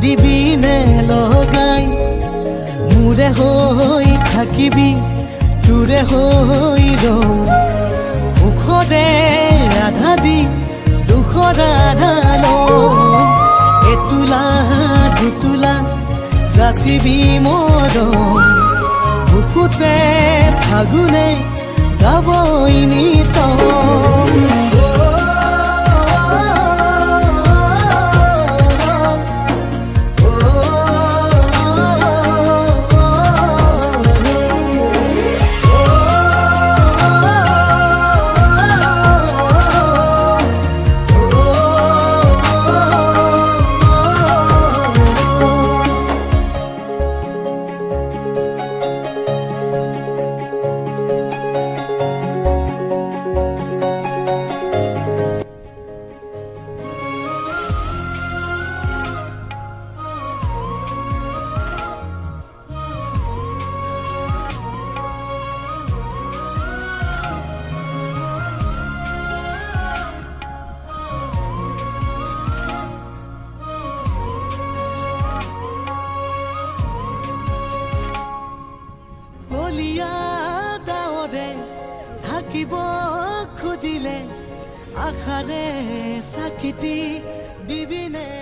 দিবিনে লগাই মোৰে হৈ থাকিবি তোৰে হৈ ৰম সুখৰে আধা দি দুখৰ আধা লম এতোলা দুতোলা যাচিবি মৰম বুকুতে ফাগুনে গাবই নিতম থাকিব খুজিলে আশাৰে চাকিতি দিবিনে